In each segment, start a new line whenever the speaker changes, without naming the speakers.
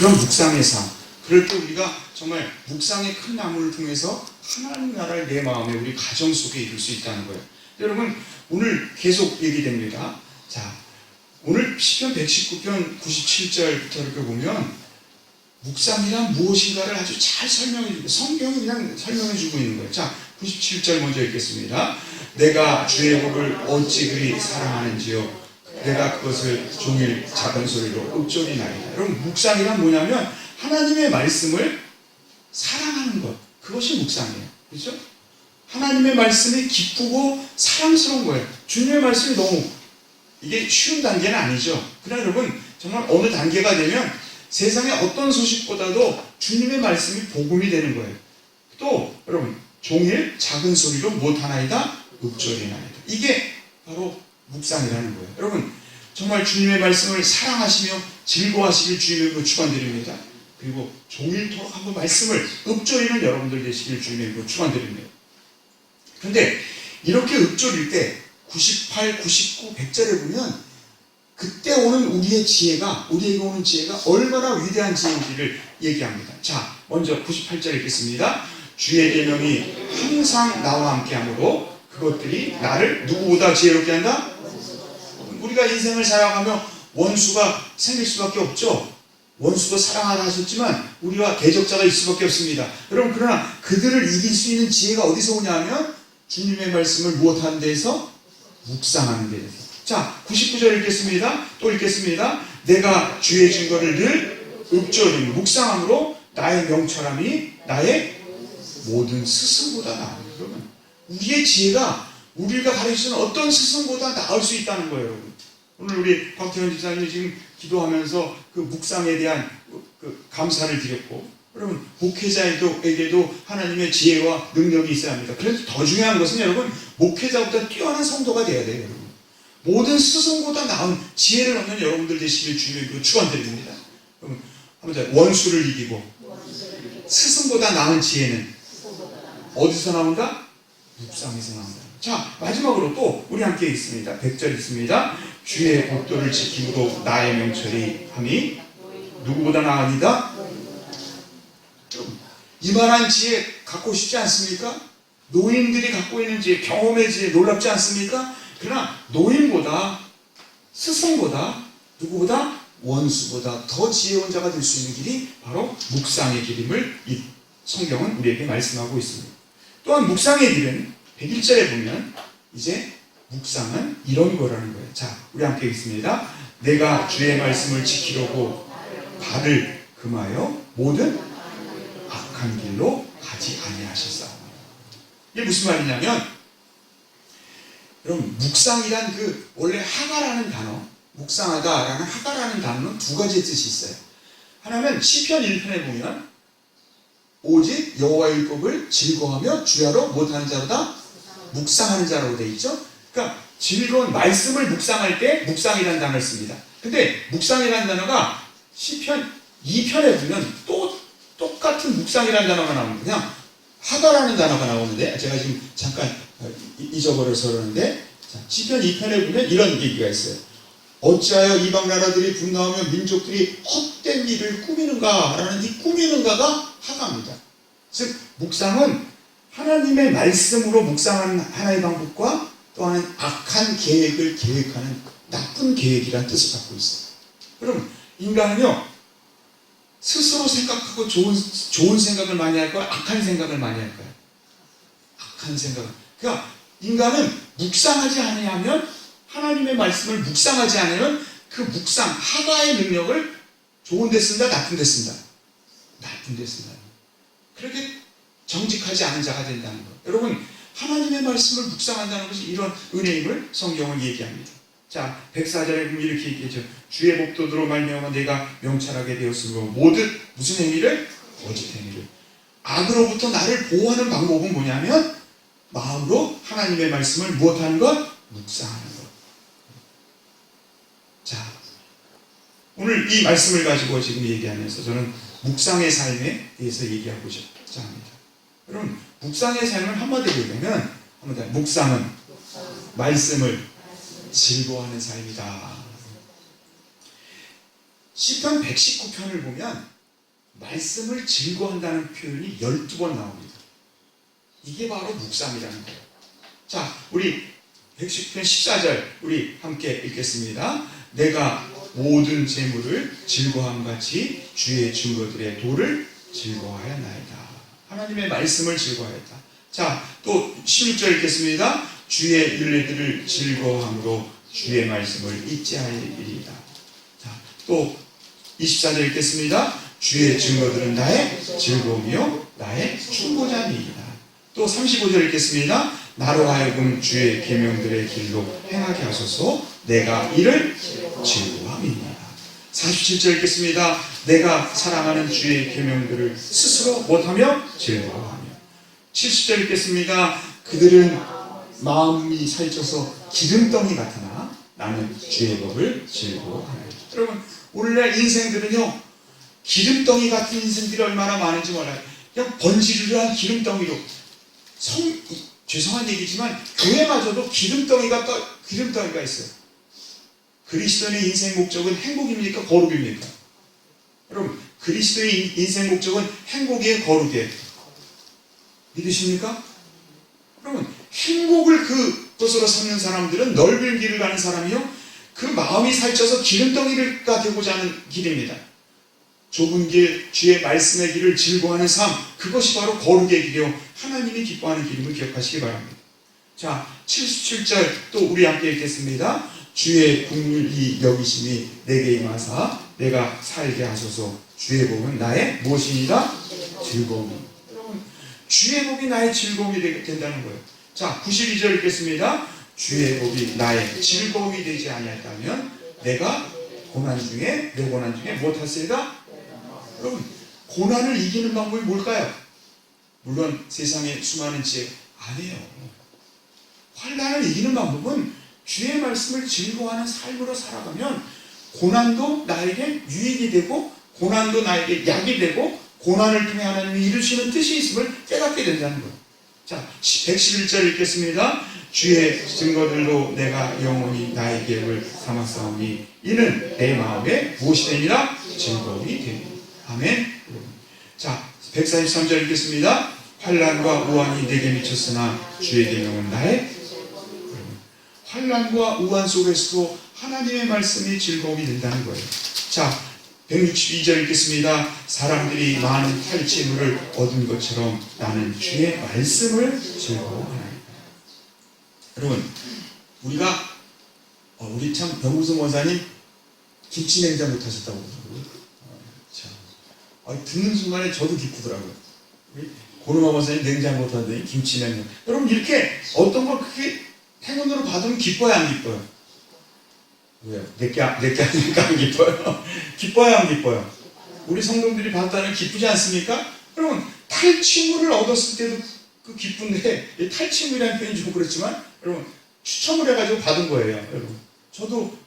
그런 묵상의 삶. 그럴 때 우리가 정말 묵상의 큰 나무를 통해서 하나님 나라를 내 마음에 우리 가정 속에 이룰 수 있다는 거예요. 여러분 오늘 계속 얘기됩니다. 자, 오늘 시편 119편 97절부터 이렇게 보면 묵상이란 무엇인가를 아주 잘 설명해주고 성경이 그냥 설명해주고 있는 거예요. 자, 97절 먼저 읽겠습니다. 내가 주의 법을 어찌 그리 사랑하는지요. 내가 그것을 종일 작은 소리로 읊조리나이다. 여러분 묵상이란 뭐냐면 하나님의 말씀을 사랑하는 것. 그것이 묵상이에요. 그렇죠? 하나님의 말씀이 기쁘고 사랑스러운 거예요. 주님의 말씀이 너무 이게 쉬운 단계는 아니죠. 그러나 여러분 정말 어느 단계가 되면 세상의 어떤 소식보다도 주님의 말씀이 복음이 되는 거예요. 또 여러분 종일 작은 소리로 못하나이다 읊조리나이다. 이게 바로 묵상이라는 거예요. 여러분 정말 주님의 말씀을 사랑하시며 즐거워하시길 주님의 이름으로 축원드립니다. 그리고 종일토록 한번 말씀을 읊조리는 여러분들 되시길 주님의 이름으로 축원드립니다. 그런데 이렇게 읊조릴 때 98, 99, 100절에 보면 그때 오는 우리의 지혜가 우리에게 오는 지혜가 얼마나 위대한 지혜인지를 얘기합니다. 자, 먼저 98절 읽겠습니다. 주의 계명이 항상 나와 함께하므로 그것들이 나를 누구보다 지혜롭게 한다? 우리가 인생을 살아가며 원수가 생길 수밖에 없죠. 원수도 사랑하라 하셨지만 우리와 대적자가 있을 수밖에 없습니다. 여러분 그러나 그들을 이길 수 있는 지혜가 어디서 오냐면 주님의 말씀을 무엇하는 데에서? 묵상하는 데에서. 자, 99절 읽겠습니다. 또 읽겠습니다. 내가 주의 증거를 늘 읊조리며 묵상함으로 나의 명철함이 나의 모든 스승보다 나아요. 여러분 우리의 지혜가 우리가 가르치는 어떤 스승보다 나을 수 있다는 거예요. 여러분. 오늘 우리 박태현 집사님이 지금 기도하면서 그 묵상에 대한 그 감사를 드렸고, 여러분 목회자에게도 하나님의 지혜와 능력이 있어야 합니다. 그래서 더 중요한 것은 여러분 목회자보다 뛰어난 성도가 돼야 돼요. 여러분 모든 스승보다 나은 지혜를 얻는 여러분들 되시길 주님으로 축원드립니다. 여러분 한번 원수를 이기고 스승보다 나은 지혜는 어디서 나온다? 묵상에서 나온다. 자, 마지막으로 또 우리 함께 있습니다. 100절 있습니다. 주의 법도를 지킴으로 나의 명철이 함이 누구보다 나으니다. 이만한 지혜 갖고 싶지 않습니까? 노인들이 갖고 있는 지혜, 경험의 지혜 놀랍지 않습니까? 그러나 노인보다 스승보다 누구보다 원수보다 더 지혜로운 자가 될 수 있는 길이 바로 묵상의 길임을 이 성경은 우리에게 말씀하고 있습니다. 또한 묵상의 길은 101절에 보면 이제 묵상은 이런 거라는 거예요. 자, 우리 함께 있습니다. 내가 주의 말씀을 지키려고 발을 금하여 모든 악한 길로 가지 아니하셨사오니. 이게 무슨 말이냐면 여러분 묵상이란 그 원래 하가라는 단어, 묵상하다라는 하가라는 단어는 두 가지 뜻이 있어요. 하나는 시편 1편에 보면 오직 여호와의 율법을 즐거워하며 주야로 못하는 자로다 묵상하는 자라고 되어 있죠. 그러니까 즐거운 말씀을 묵상할 때 묵상이라는 단어를 씁니다. 근데 묵상이라는 단어가 시편 2편에 보면 또 똑같은 묵상이라는 단어가 나옵니다. 그냥 하다라는 단어가 나오는데 제가 지금 잠깐 잊어버려서 그러는데 시편 2편에 보면 이런 얘기가 있어요. 어찌하여 이방 나라들이 분노하며 민족들이 헛된 일을 꾸미는가 라는 이 꾸미는가가 하가입니다. 즉 묵상은 하나님의 말씀으로 묵상하는 하나의 방법과 또 하나는 악한 계획을 계획하는 나쁜 계획이라는 뜻을 갖고 있어요. 그럼 인간은요 스스로 생각하고 좋은 생각을 많이 할까요? 악한 생각을 많이 할까요? 악한 생각. 그러니까 인간은 묵상하지 아니하면 하나님의 말씀을 묵상하지 않으면 그 묵상 하가의 능력을 좋은 데 쓴다, 나쁜 데 쓴다. 나쁜 데 쓴다. 그렇게 정직하지 않은 자가 된다는 것. 여러분 하나님의 말씀을 묵상한다는 것이 이런 은혜임을 성경은 얘기합니다. 자, 104절에 보면 이렇게 얘기하죠. 주의 법도로 말미암아 내가 명철하게 되었으므로 모든 무슨 행위를? 거짓 행위를. 악으로부터 나를 보호하는 방법은 뭐냐면 마음으로 하나님의 말씀을 무엇하는 것? 묵상하는 것. 자, 오늘 이 말씀을 가지고 지금 얘기하면서 저는 묵상의 삶에 대해서 얘기하고자 합니다. 여러분 묵상의 삶을 한마디로 얘기하면 묵상은 말씀을 즐거워하는 삶이다. 시편 119편을 보면 말씀을 즐거워한다는 표현이 12번 나옵니다. 이게 바로 묵상이라는 거예요. 자, 우리 119편 14절 우리 함께 읽겠습니다. 내가 모든 재물을 즐거움같이 주의 증거들의 도를 즐거워하였나이다. 하나님의 말씀을 즐거워하였다. 자, 또 16절 읽겠습니다. 주의 율례들을 즐거워함으로 주의 말씀을 잊지 아니리이다. 자, 또 24절 읽겠습니다. 주의 증거들은 나의 즐거움이요 나의 충고자니이다. 또 35절 읽겠습니다. 나로 하여금 주의 계명들의 길로 행하게 하소서. 내가 이를 즐거워함이니이다. 47절 읽겠습니다. 내가 사랑하는 주의 계명들을 스스로 못하며 즐거워하며. 70절 읽겠습니다. 그들은 마음이 살쪄서 기름덩이 같으나 나는 주의 법을 즐거워하며. 여러분, 오늘날 인생들은요, 기름덩이 같은 인생들이 얼마나 많은지 몰라요. 그냥 번지르르한 기름덩이로. 죄송한 얘기지만 교회마저도 기름덩이가 있어요. 그리스도인의 인생 목적은 행복입니까? 거룩입니까? 여러분, 그리스도의 인생 목적은 행복이에요? 거룩이에요? 믿으십니까? 여러분, 행복을 그것으로 삼는 사람들은 넓은 길을 가는 사람이요, 그 마음이 살쪄서 기름덩이가 되고자 하는 길입니다. 좁은 길, 주의 말씀의 길을 즐거워하는 삶, 그것이 바로 거룩의 길이요 하나님이 기뻐하는 길임을 기억하시기 바랍니다. 자, 77절 또 우리 함께 읽겠습니다. 주의 긍휼히 여기심이 내게 임하사 내가 살게 하소서. 주의 복은 나의 무엇이니라? 즐거움이. 여러분, 주의 복이 나의 즐거움이 된다는 거예요. 자, 92절 읽겠습니다. 주의 복이 나의 즐거움이 되지 아니했다면 내가 고난 중에 무엇하리이다? 여러분, 고난을 이기는 방법이 뭘까요? 물론 세상에 수많은 지혜 아니에요. 환난을 이기는 방법은 주의 말씀을 즐거워하는 삶으로 살아가면 고난도 나에게 유익이 되고 고난도 나에게 약이 되고 고난을 통해 하나님이 이루시는 뜻이 있음을 깨닫게 된다는 거예요. 자, 111절 읽겠습니다. 주의 증거들로 내가 영원히 나의 기업을 삼았사오니 이는 내 마음에 무엇이 되니라? 즐거움이 되니. 아멘. 자, 143절 읽겠습니다. 환난과 우환이 내게 미쳤으나 주의 계명은 나의. 환난과 우환 속에서도 하나님의 말씀이 즐거움이 된다는 거예요. 자, 162절 읽겠습니다. 사람들이 많은 탈취물을 얻은 것처럼 나는 주의 말씀을 즐거워하나이다. 여러분, 우리 참 병무성 원사님 김치 냉장 못하셨다고 그러더라고요. 듣는 순간에 저도 기쁘더라고요. 우리 고르마 원사님 냉장 못하더니 김치 냉장. 여러분, 이렇게 어떤 걸 그렇게 행운으로 받으면 기뻐요, 안 기뻐요? 왜요? 내게 아니니까 안 기뻐요? 기뻐요, 안 기뻐요? 우리 성도들이 받았다는 기쁘지 않습니까? 여러분, 탈취물을 얻었을 때도 그 기쁜데, 탈취물이라는 표현이 좀 그렇지만, 여러분, 추첨을 해가지고 받은 거예요, 여러분. 저도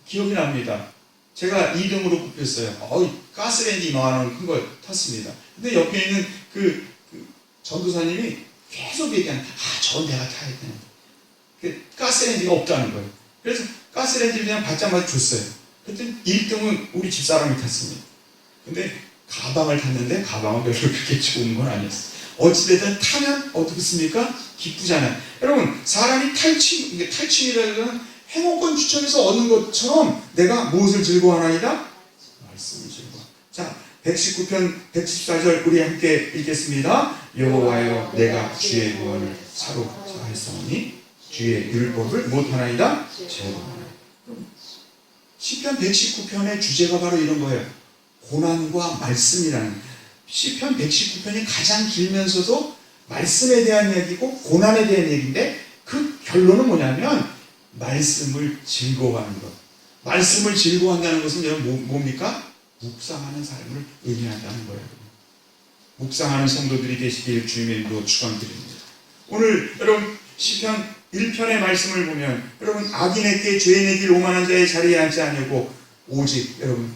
기억이 납니다. 제가 2등으로 뽑혔어요. 가스레인지 이만한 큰 걸 탔습니다. 근데 옆에 있는 그 전도사님이 계속 얘기하는, 저건 내가 타야 되는데. 가스레인지가 없다는 거예요. 그래서 가스레인지를 그냥 받자마자 줬어요. 그랬더니 1등은 우리 집사람이 탔습니다. 근데 가방을 탔는데 가방은 별로 그렇게 좋은 건 아니었어요. 어찌됐든 타면 어떻습니까? 기쁘잖아요. 여러분, 사람이 탈취물이라는 행운권 추첨해서 얻는 것처럼 내가 무엇을 즐거워하나이다? 말씀을 즐거워. 자, 119편 114절 우리 함께 읽겠습니다. 여호와여, 내가 주의 구원을 사로잡자 하였사오니 주의 율법을 못하나이다? 즐거워하나이다. 시편 119편의 주제가 바로 이런 거예요. 고난과 말씀이라는. 시편 119편이 가장 길면서도 말씀에 대한 얘기고 고난에 대한 얘기인데 그 결론은 뭐냐면 말씀을 즐거워하는 것. 말씀을 즐거워한다는 것은 여러분 뭡니까? 묵상하는 삶을 의미한다는 거예요. 묵상하는 성도들이 되시길 주님의 이름으로 축원드립니다. 오늘 여러분 시편 1편의 말씀을 보면 여러분 악인에게 죄인의 길 오만한 자의 자리에 앉지 아니하고 오직 여러분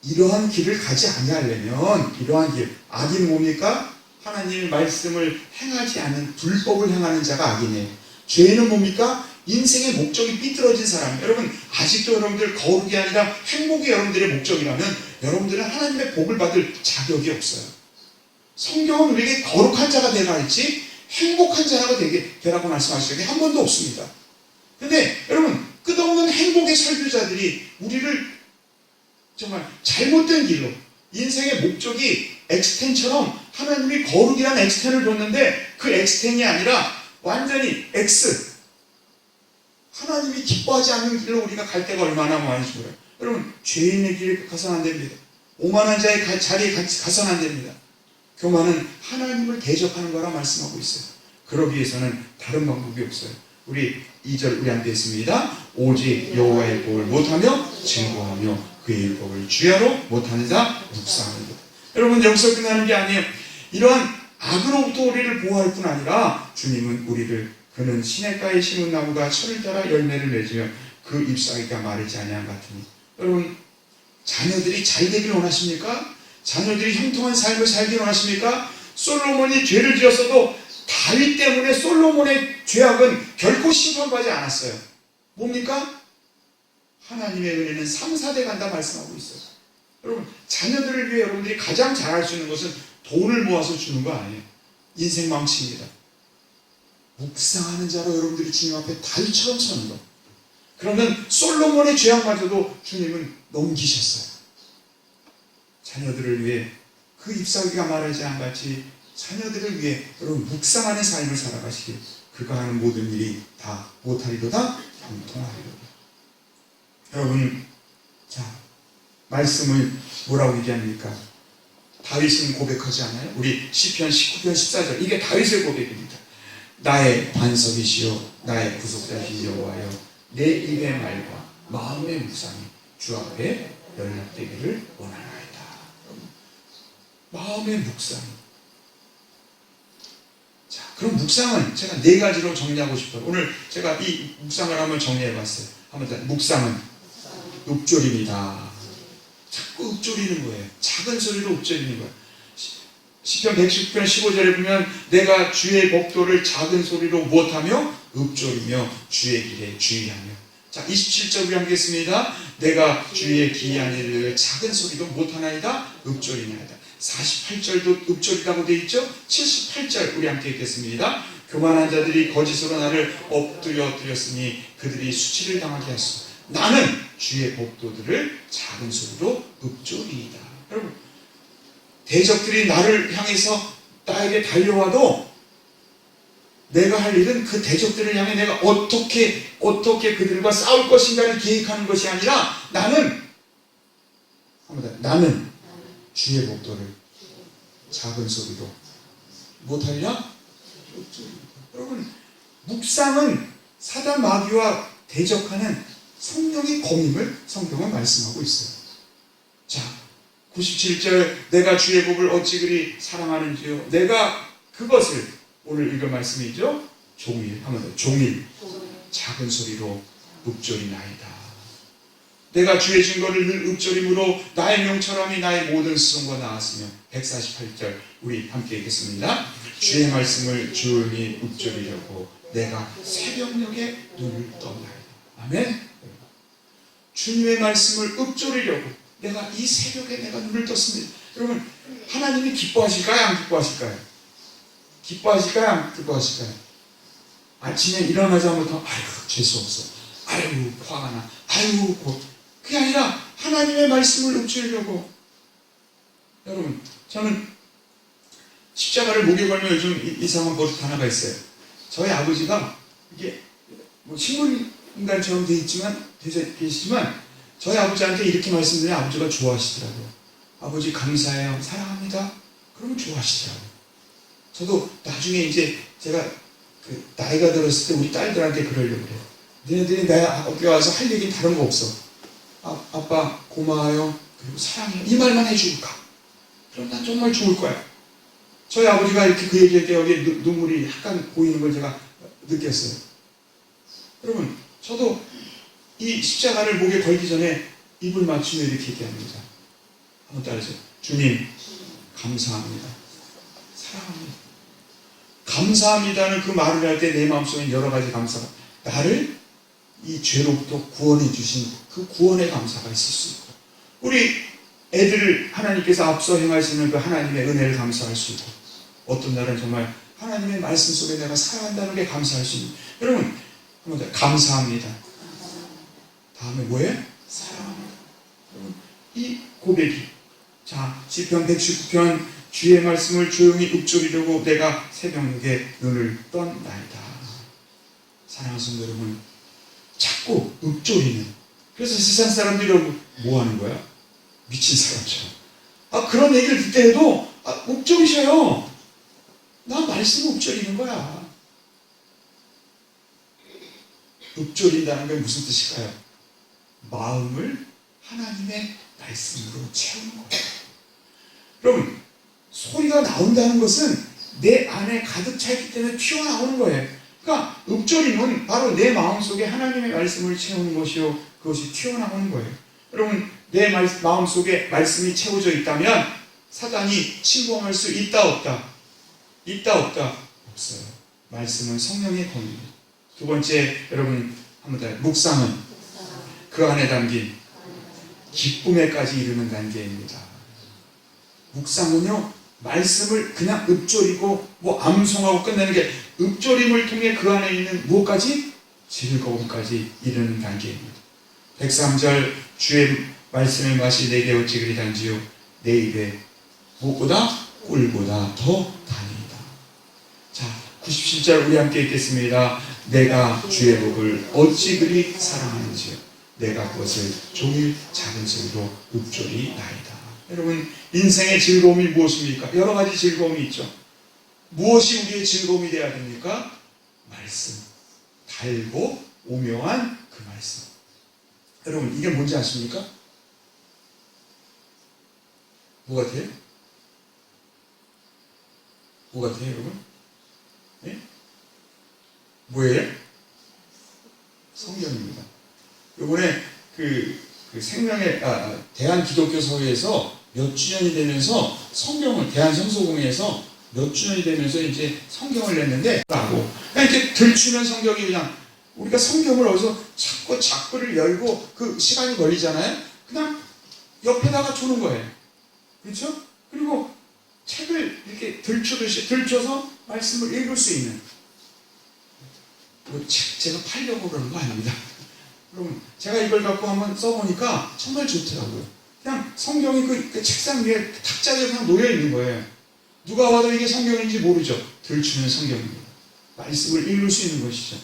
이러한 길을 가지 아니하려면 이러한 길, 악인 뭡니까? 하나님의 말씀을 행하지 않는 불법을 행하는 자가 악인이에요. 죄인은 뭡니까? 인생의 목적이 삐뚤어진 사람, 여러분 아직도 여러분들 거룩이 아니라 행복이 여러분들의 목적이라면 여러분들은 하나님의 복을 받을 자격이 없어요. 성경은 우리에게 거룩한 자가 되라 했지 행복한 자가 되라고 말씀하신 적이 한 번도 없습니다. 근데 여러분 끝없는 행복의 설교자들이 우리를 정말 잘못된 길로, 인생의 목적이 엑스텐처럼 하나님이 거룩이란 엑스텐을 줬는데 그 엑스텐이 아니라 완전히 X, 하나님이 기뻐하지 않는 길로 우리가 갈 때가 얼마나 많이 줄어요. 여러분 죄인의 길에 가서는 안 됩니다. 오만한 자의 자리에 가서는 안 됩니다. 교만은 하나님을 대적하는 거라 말씀하고 있어요. 그러기 위해서는 다른 방법이 없어요. 우리 2절 우리 함께 했습니다. 오직 여호와의 복을 못하며 증거하며 그의 율법을 주야로 못하는 자 묵상하는 것. 여러분 여기서 끝나는 게 아니에요. 이러한 악으로부터 우리를 보호할 뿐 아니라 주님은 우리를 그는 시냇가에 심은 나무가 철을 따라 열매를 맺으며 그 잎사귀가 마르지 아니한 같으니. 여러분 자녀들이 잘 되길 원하십니까? 자녀들이 형통한 삶을 살길 원하십니까? 솔로몬이 죄를 지었어도 다윗 때문에 솔로몬의 죄악은 결코 심판받지 않았어요. 뭡니까? 하나님의 은혜는 3, 4대 간다 말씀하고 있어요. 여러분 자녀들을 위해 여러분들이 가장 잘할 수 있는 것은 돈을 모아서 주는 거 아니에요. 인생 망치입니다. 묵상하는 자로 여러분들이 주님 앞에 다윗처럼 서는 것. 그러면 솔로몬의 죄악마저도 주님은 넘기셨어요. 자녀들을 위해 그 잎사귀가 마르지 않같이 자녀들을 위해 여러분 묵상하는 삶을 살아가시길 그가 하는 모든 일이 다 못하리로다 형통하리로다. 여러분 자 말씀을 뭐라고 얘기합니까? 다윗은 고백하지 않아요? 우리 시편 19편 14절 이게 다윗의 고백입니다. 나의 반석이시여 나의 구속자시여 여호와여 내 입의 말과 마음의 묵상이 주 앞에 연락되기를 원하나이다. 마음의 묵상. 자, 그럼 묵상은 제가 4가지로 정리하고 싶어요. 오늘 제가 이 묵상을 한번 정리해봤어요. 한번 더. 묵상은 읊조림이다. 자꾸 읊조리는 거예요. 작은 소리로 읊조리는 거예요. 시편 119편 15절에 보면 내가 주의 법도를 작은 소리로 무엇하며 읊조리며 주의 길에 주의하며. 자 27절 우리 함께 했습니다. 내가 주의 기이한 일을 작은 소리로 무엇하나이다 읊조리나이다. 48절도 읊조리라고 되어 있죠. 78절 우리 함께 읽겠습니다. 교만한 자들이 거짓으로 나를 엎드렸으니 그들이 수치를 당하게 하소서. 나는 주의 법도들을 작은 소리로 읊조리이다. 여러분 대적들이 나를 향해서 나에게 달려와도 내가 할 일은 그 대적들을 향해 내가 어떻게 그들과 싸울 것인가를 계획하는 것이 아니라 나는 주의 법도를 작은 소리로 못하리라? 여러분 묵상은 사단 마귀와 대적하는 성령의 공임을 성경은 말씀하고 있어요. 자 97절 내가 주의 법을 어찌 그리 사랑하는지요. 내가 그것을 오늘 읽은 말씀이죠. 종일 한번 더 종일 작은 소리로 읊조리나이다. 내가 주의 증거를 늘 읊조림으로 나의 명철함이 나의 모든 수송과 나았으며. 148절 우리 함께 읽겠습니다. 주의 말씀을 조용히 읊조리려고 내가 새벽녘에 눈을 떴나이다. 아멘. 주님의 말씀을 읊조리려고 내가 이 새벽에 내가 눈을 떴습니다. 여러분 하나님이 기뻐하실까요? 안 기뻐하실까요? 기뻐하실까요? 안 기뻐하실까요? 아침에 일어나자마자 아유 재수없어, 아유 화가 나, 아유 그게 아니라 하나님의 말씀을 읊조리려고. 여러분 저는 십자가를 목에 걸며 요즘 이상한 버릇 하나가 있어요. 저희 아버지가 이게 뭐 식물인간처럼 계시지만 저희 아버지한테 이렇게 말씀드리면 아버지가 좋아하시더라고요. 아버지 감사해요, 사랑합니다. 그러면 좋아하시더라고요. 저도 나중에 이제 제가 나이가 들었을 때 우리 딸들한테 그러려고 그래요. 너네들이 내 앞에 와서 할 얘기 다른 거 없어. 아빠 고마워요, 그리고 사랑해요, 이 말만 해주고 가. 그럼 난 정말 좋을 거야. 저희 아버지가 이렇게 그 얘기할 때 여기 눈물이 약간 보이는 걸 제가 느꼈어요. 여러분 저도 이 십자가를 목에 걸기 전에 입을 맞추며 이렇게 얘기합니다. 한번 따라해주세요. 주님 감사합니다, 사랑합니다. 감사합니다는 그 말을 할 때 내 마음속에 여러 가지 감사가 나를 이 죄로부터 구원해 주신 그 구원의 감사가 있을 수 있고, 우리 애들을 하나님께서 앞서 행하시는 그 하나님의 은혜를 감사할 수 있고, 어떤 날은 정말 하나님의 말씀 속에 내가 살아간다는 게 감사할 수 있는, 여러분 한번 더 감사합니다. 다음에 뭐예요? 사랑합니다. 여러분 이 고백이, 자 시편 119편 주의 말씀을 조용히 읊조리려고 내가 새벽녘에 눈을 떴나이다. 사랑하는 성도 여러분, 자꾸 읊조리는, 그래서 세상 사람들이 여러분 뭐 하는 거야? 미친 사람처럼 그런 얘기를 듣게 해도 읊조리셔요. 나 말씀 읊조리는 거야. 읊조린다는 게 무슨 뜻일까요? 마음을 하나님의 말씀으로 채우는 거예요. 여러분 소리가 나온다는 것은 내 안에 가득 차 있기 때문에 튀어나오는 거예요. 그러니까 읊조림은 바로 내 마음속에 하나님의 말씀을 채우는 것이요, 그것이 튀어나오는 거예요. 여러분 내 마음속에 말씀이 채워져 있다면 사단이 침범할 수 있다 없다? 있다 없다? 없어요. 말씀은 성령의 권위입니다. 두 번째, 여러분 한번 더, 묵상은 그 안에 담긴 기쁨에까지 이르는 단계입니다. 묵상은요, 말씀을 그냥 읊조리고 암송하고 끝내는 게, 읊조림을 통해 그 안에 있는 무엇까지? 즐거움까지 이르는 단계입니다. 103절 주의 말씀의 맛이 내게 어찌 그리 단지요 내 입에 무엇보다 꿀보다 더 다니이다. 자 97절 우리 함께 읽겠습니다. 내가 주의 법을 어찌 그리 사랑하는지요 내가 그것을 종일 작은 소리로 읊조리나이다. 여러분 인생의 즐거움이 무엇입니까? 여러 가지 즐거움이 있죠. 무엇이 우리의 즐거움이 되어야 됩니까? 말씀, 달고 오묘한 그 말씀. 여러분 이게 뭔지 아십니까? 뭐 같아요? 뭐 같아요 여러분? 네? 뭐예요? 성경입니다. 요번에 그 생명의 대한기독교서회에서 몇 주년이 되면서 성경을, 대한성서공회에서 몇 주년이 되면서 이제 성경을 냈는데, 그냥 이렇게 들추면 성경이 그냥, 우리가 성경을 어디서 자꾸 작부를 열고 그 시간이 걸리잖아요. 그냥 옆에다가 두는 거예요. 그렇죠? 그리고 책을 이렇게 들춰서 말씀을 읽을 수 있는, 책 제가 팔려고 그러는 거 아닙니다. 여러분 제가 이걸 갖고 한번 써보니까 정말 좋더라고요. 그냥 성경이 그 책상 위에 탁자에 그냥 놓여 있는 거예요. 누가 와도 이게 성경인지 모르죠. 들추면 성경입니다. 말씀을 읽을 수 있는 것이죠.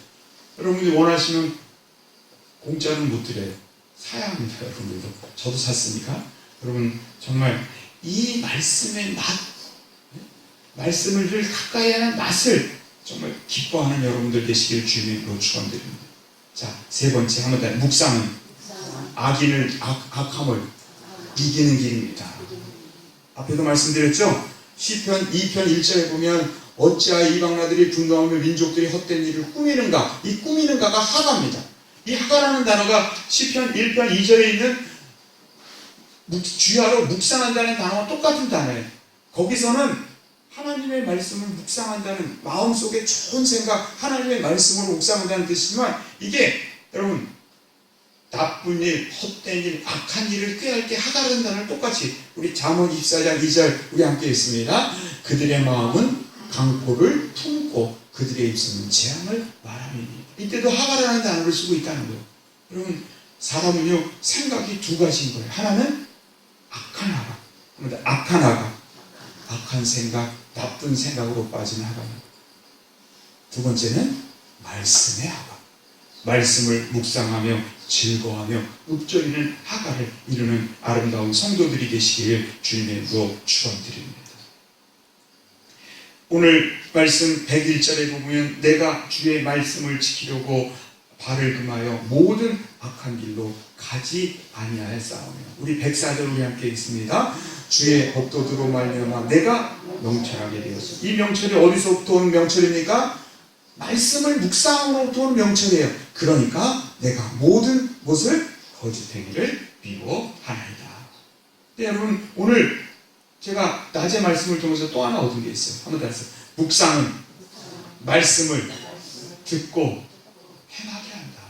여러분들이 원하시면 공짜는 못 드려요. 사야 합니다. 여러분들도. 저도 샀으니까. 여러분 정말 이 말씀의 맛, 말씀을 늘 가까이 하는 맛을 정말 기뻐하는 여러분들 되시길 주님으로 축원드립니다. 자, 세 번째 한번 더, 묵상은 악함을 이기는 길입니다. 앞에도 말씀드렸죠? 시편 2편 1절에 보면 어찌하여 이방나들이 분노하며 민족들이 헛된 일을 꾸미는가? 이 꾸미는가가 하가입니다. 이 하가라는 단어가 시편 1편 2절에 있는 주야로 묵상한다는 단어와 똑같은 단어예요. 거기서는 하나님의 말씀을 묵상한다는, 마음속에 좋은 생각, 하나님의 말씀으로 묵상한다는 뜻이지만, 이게 여러분 나쁜 일, 헛된 일, 악한 일을 꾀할 때 하가라는 단어를 똑같이, 우리 잠언 24장 2절 우리 함께 읽습니다. 그들의 마음은 강포를 품고 그들의 입술은 재앙을 말하니. 이때도 하가라는 단어를 쓰고 있다는 거예요. 여러분 사람은요 생각이 두 가지인 거예요. 하나는 악한 하가, 악한 하가, 악한 생각, 나쁜 생각으로 빠지는 하가입니다. 두 번째는 말씀의 하가, 말씀을 묵상하며 즐거워하며 읊조리는 하가를 이루는 아름다운 성도들이 되시길 주님으로 축원드립니다. 오늘 말씀 101절에 보면 내가 주의 말씀을 지키려고 발을 금하여 모든 악한 길로 가지 아니하였사오며. 우리 104절 우리 함께 있습니다. 주의 법도들로 말미암아 내가 명철하게 되었어. 이 명철이 어디서부터 오는 명철입니까? 말씀을 묵상으로부터 오는 명철이에요. 그러니까 내가 모든 것을 거짓 행위를 미워하나이다. 네, 여러분 오늘 제가 낮에 말씀을 통해서 또 하나 얻은 게 있어요. 한번 더 했어요. 묵상은 말씀을 듣고 행하게 한다.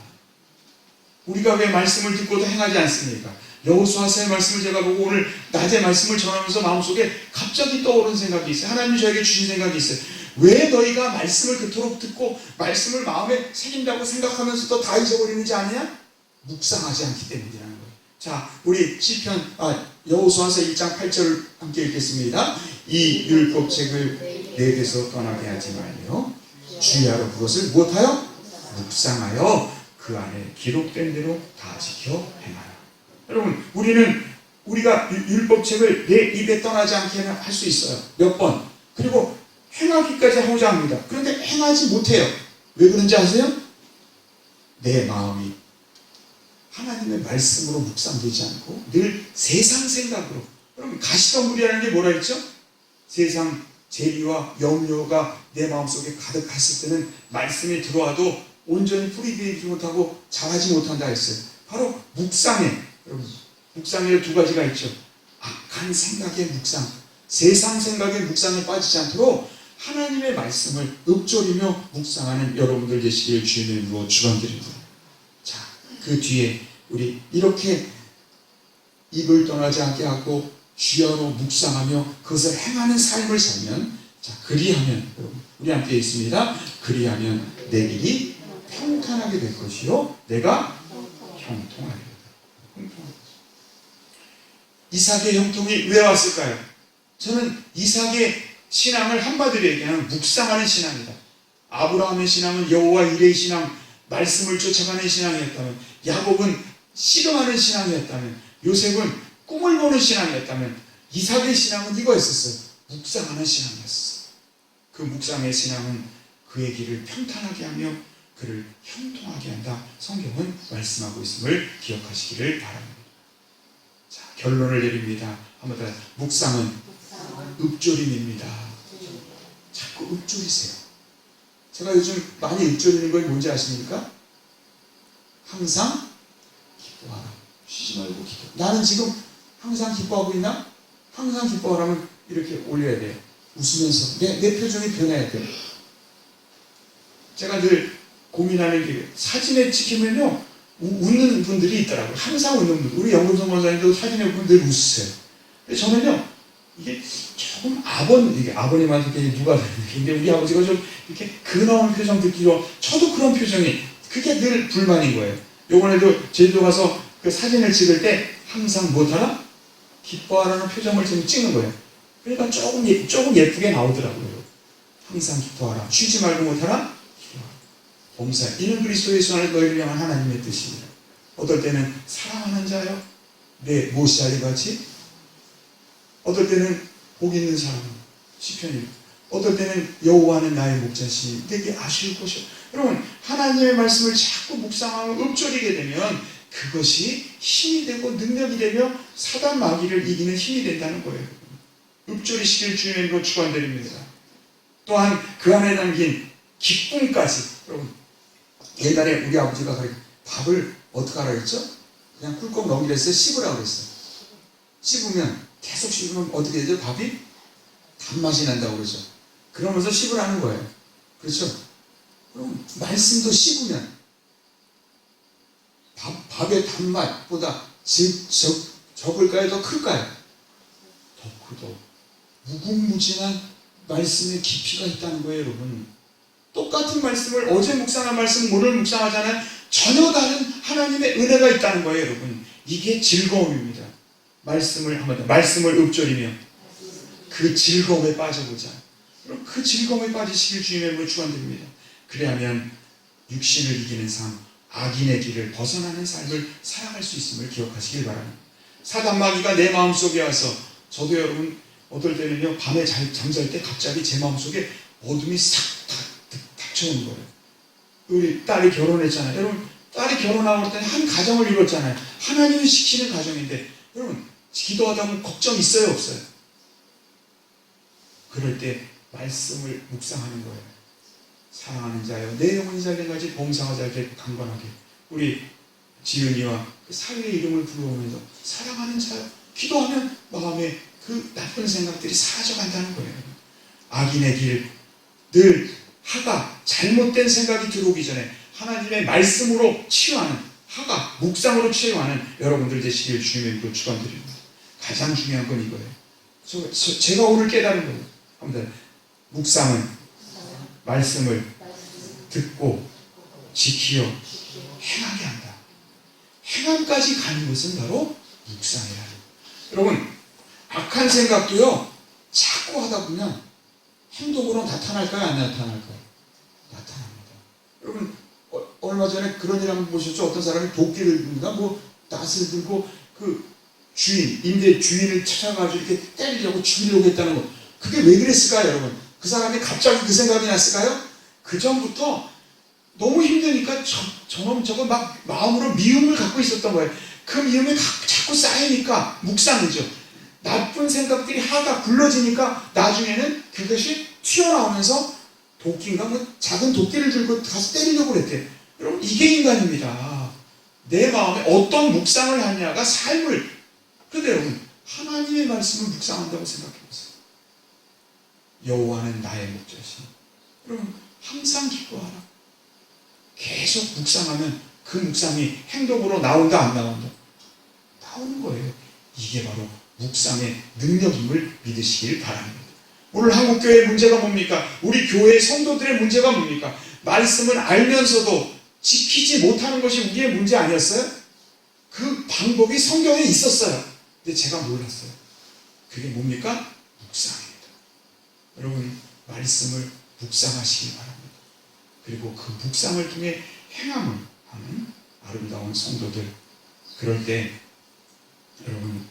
우리가 왜 말씀을 듣고도 행하지 않습니까? 여호수아서의 말씀을 제가 보고 오늘 낮에 말씀을 전하면서 마음속에 갑자기 떠오른 생각이 있어요. 하나님이 저에게 주신 생각이 있어요. 왜 너희가 말씀을 그토록 듣고 말씀을 마음에 새긴다고 생각하면서도 다 잊어버리는지 아냐? 묵상하지 않기 때문이라는 거예요. 자, 우리 시편 여호수아서 1장 8절 함께 읽겠습니다. 이 율법책을 내게서 떠나게 하지 말며 주야로 그것을 무엇하여? 묵상하여 그 안에 기록된 대로 다 지켜 행하라. 여러분, 우리가 율법책을 내 입에 떠나지 않게 할 수 있어요. 몇 번. 그리고 행하기까지 하고자 합니다. 그런데 행하지 못해요. 왜 그런지 아세요? 내 마음이 하나님의 말씀으로 묵상되지 않고 늘 세상 생각으로. 여러분, 가시덤불이라는 게 뭐라 했죠? 세상 재리와 염려가 내 마음속에 가득했을 때는 말씀이 들어와도 온전히 뿌리되지 못하고 자라지 못한다 했어요. 바로 묵상에, 여러분, 묵상에 두 가지가 있죠. 악한 생각의 묵상, 세상 생각의 묵상에 빠지지 않도록 하나님의 말씀을 읊조리며 묵상하는 여러분들 되시길 주님의 이름으로 축원드립니다. 자, 그 뒤에 우리 이렇게 입을 떠나지 않게 하고 주야로 묵상하며 그것을 행하는 삶을 살면, 자, 그리하면, 여러분, 우리 함께 있습니다. 그리하면 내 길이 평탄하게 될 것이요 내가 형통하게 된다. 이삭의 형통이 왜 왔을까요? 저는 이삭의 신앙을 한마디로 얘기하면 묵상하는 신앙이다. 아브라함의 신앙은 여호와 일의 신앙, 말씀을 쫓아가는 신앙이었다면, 야곱은 씨름하는 신앙이었다면, 요셉은 꿈을 보는 신앙이었다면, 이삭의 신앙은 이거였었어요. 묵상하는 신앙이었어요. 그 묵상의 신앙은 그의 길을 평탄하게 하며 그를 형통하게 한다. 성경은 말씀하고 있음을 기억하시기를 바랍니다. 자, 결론을 내립니다. 한번 더. 묵상은 읊조림입니다. 자꾸 읊조리세요. 제가 요즘 많이 읊조리는 건 뭔지 아십니까? 항상 기뻐하라. 쉬지 말고 기뻐. 나는 지금 항상 기뻐하고 있나? 항상 기뻐하라면 이렇게 올려야 돼요. 웃으면서. 내 표정이 변해야 돼요. 제가 늘 고민하는 게 사진에 찍히면요 웃는 분들이 있더라고요. 항상 웃는 분. 우리 영금성 권사님도 사진에 보면 늘 웃으세요. 근데 저는요 이게 조금 이게 아버님한테 누가 근데 우리 아버지가 좀 이렇게 근엄한 표정 듣기로 저도 그런 표정이 그게 늘 불만인 거예요. 요번에도 제주도 가서 그 사진을 찍을 때 항상 뭐하라? 기뻐하라는 표정을 지금 찍는 거예요. 그러니까 조금 예쁘게 나오더라고요. 항상 기뻐하라. 쉬지 말고 못하라? 범사. 이는 그리스도의 안에 너희를 향한 하나님의 뜻입니다. 어떨 때는 사랑하는 자요. 내 모시아리 같이. 어떨 때는 복 있는 사람. 시편이. 어떨 때는 여호와는 나의 목자시니 내게 아실 것이요. 여러분, 하나님의 말씀을 자꾸 묵상하고 읊조리게 되면 그것이 힘이 되고 능력이 되며 사단 마귀를 이기는 힘이 된다는 거예요. 읊조리시길 주님의 이름으로 축원드립니다. 또한 그 안에 담긴 기쁨까지. 여러분, 옛날에 우리 아버지가 밥을 어떻게 하라 그랬죠? 그냥 꿀꺽 넘기라 했어요. 씹으라고 그랬어요. 씹으면, 계속 씹으면 어떻게 되죠? 밥이 단맛이 난다고 그러죠. 그러면서 씹으라는 거예요. 그렇죠? 그럼 말씀도 씹으면 밥의 단맛보다 적을까요? 더 클까요? 더 크고 무궁무진한 말씀의 깊이가 있다는 거예요, 여러분. 똑같은 말씀을 어제 묵상한 말씀 오늘 묵상하잖아요. 전혀 다른 하나님의 은혜가 있다는 거예요, 여러분. 이게 즐거움입니다. 말씀을 읊조리며 그 즐거움에 빠져보자. 그럼 그 즐거움에 빠지시길 주님의 이름으로 축원드립니다. 그래야면 육신을 이기는 삶, 악인의 길을 벗어나는 삶을 살아갈 수 있음을 기억하시길 바랍니다. 사단 마귀가 내 마음속에 와서, 저도 여러분 어떨 때는요 밤에 잠잘 때 갑자기 제 마음속에 어둠이 싹 닥쳐오는 거예요. 우리 딸이 결혼했잖아요. 여러분, 딸이 결혼하고 할 때 한 가정을 이뤘잖아요. 하나님이 시키는 가정인데, 여러분 기도하다 보면 걱정 있어요, 없어요? 그럴 때 말씀을 묵상하는 거예요. 사랑하는 자여, 내 영혼이 살게까지 범사하자. 이렇게 강건하게 우리 지은이와 그 사위의 이름을 불러오면서 사랑하는 자여, 기도하면 마음에 그 나쁜 생각들이 사라져간다는 거예요. 악인의 길, 늘 잘못된 생각이 들어오기 전에 하나님의 말씀으로 치유하는, 하가 묵상으로 치유하는 여러분들 되시길 주님의 이름으로 축원드립니다. 가장 중요한 건 이거예요. 제가 오늘 깨달은 거예요. 합니다. 묵상은 말씀을 듣고 지키어 행하게 한다. 행함까지 가는 것은 바로 묵상이라는 거예요. 여러분, 악한 생각도요, 자꾸 하다 보면 행동으로 나타날까요? 안 나타날까요? 나타납니다. 여러분, 얼마 전에 그런 일 한번 보셨죠? 어떤 사람이 도끼를 듭니다. 낫을 들고 임대 주인을 찾아가지고 이렇게 때리려고 죽이려고 했다는 거. 그게 왜 그랬을까요, 여러분? 그 사람이 갑자기 그 생각이 났을까요? 그 전부터 너무 힘드니까 저거 막 마음으로 미움을 갖고 있었던 거예요. 그 미움이 자꾸 쌓이니까 묵상이죠. 나쁜 생각들이 하가 굴러지니까 나중에는 그것이 튀어나오면서 도끼인가 작은 도끼를 들고 가서 때리려고 그랬대요. 여러분, 이게 인간입니다. 내 마음에 어떤 묵상을 하냐가 삶을. 그런데 여러분, 하나님의 말씀을 묵상한다고 생각해보세요. 여호와는 나의 목자시니. 여러분, 항상 기뻐하라. 계속 묵상하면 그 묵상이 행동으로 나온다 안 나온다? 나오는 거예요. 이게 바로 묵상의 능력임을 믿으시길 바랍니다. 오늘 한국교회의 문제가 뭡니까? 우리 교회 성도들의 문제가 뭡니까? 말씀을 알면서도 지키지 못하는 것이 우리의 문제 아니었어요? 그 방법이 성경에 있었어요. 근데 제가 몰랐어요. 그게 뭡니까? 묵상입니다. 여러분, 말씀을 묵상하시기 바랍니다. 그리고 그 묵상을 통해 행함을 하는 아름다운 성도들. 그럴 때 여러분,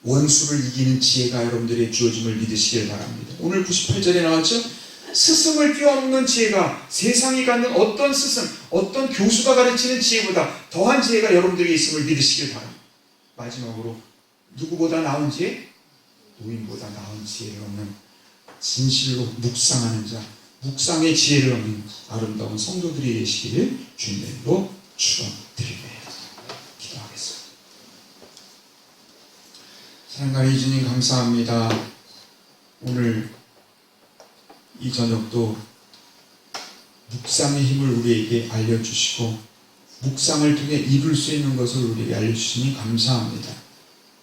원수를 이기는 지혜가 여러분들의 주어짐을 믿으시길 바랍니다. 오늘 98절에 나왔죠? 스승을 뛰어넘는 지혜가 세상이 갖는 어떤 스승, 어떤 교수가 가르치는 지혜보다 더한 지혜가 여러분들에게 있음을 믿으시길 바랍니다. 마지막으로 누구보다 나은 지혜? 노인보다 나은 지혜를 얻는 진실로 묵상하는 자, 묵상의 지혜를 얻는 아름다운 성도들이 계시기를 주님으로 축원드립니다. 기도하겠습니다. 사랑하는 주님, 감사합니다. 오늘 이 저녁도 묵상의 힘을 우리에게 알려주시고 묵상을 통해 이룰 수 있는 것을 우리에게 알려주시니 감사합니다.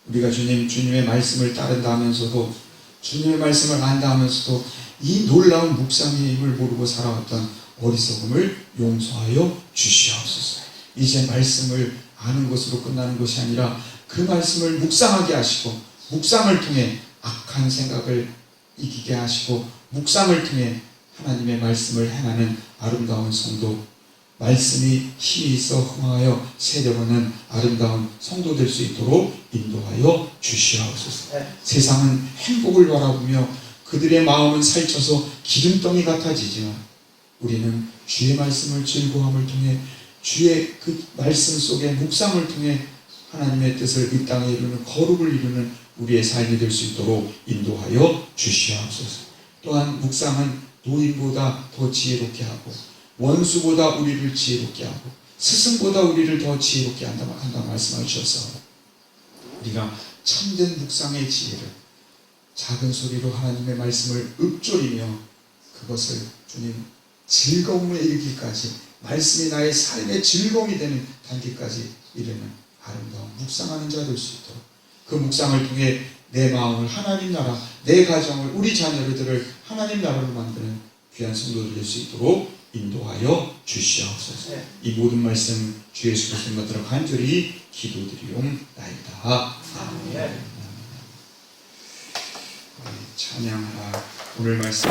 우리가 주님의 말씀을 따른다 하면서도, 주님의 말씀을 안다 하면서도 이 놀라운 묵상의 힘을 모르고 살아왔던 어리석음을 용서하여 주시옵소서. 이제 말씀을 아는 것으로 끝나는 것이 아니라 그 말씀을 묵상하게 하시고, 묵상을 통해 악한 생각을 이기게 하시고, 묵상을 통해 하나님의 말씀을 행하는 아름다운 성도, 말씀이 힘이 있어 흥하여 세려가는 아름다운 성도 될 수 있도록 인도하여 주시옵소서. 세상은 행복을 바라보며 그들의 마음은 살쪄서 기름덩이 같아지지만 우리는 주의 말씀을 즐거움을 통해 주의 그 말씀 속에 묵상을 통해 하나님의 뜻을 이 땅에 이루는 거룩을 이루는 우리의 삶이 될 수 있도록 인도하여 주시옵소서. 또한 묵상은 노인보다 더 지혜롭게 하고 원수보다 우리를 지혜롭게 하고 스승보다 우리를 더 지혜롭게 한다 말씀하셨어. 우리가 참된 묵상의 지혜를 작은 소리로 하나님의 말씀을 읊조리며 그것을 주님 즐거움에 이르기까지, 말씀이 나의 삶의 즐거움이 되는 단계까지 이르는 아름다운 묵상하는 자 될 수 있도록, 그 묵상을 통해 내 마음을 하나님 나라, 내 가정을, 우리 자녀들을 하나님 나라로 만드는 귀한 성도들 될 수 있도록 인도하여 주시옵소서. 이 모든 말씀 주 예수 그리스도의 이름으로 간절히 기도드리옵나이다. 아멘. 찬양하라. 오늘 말씀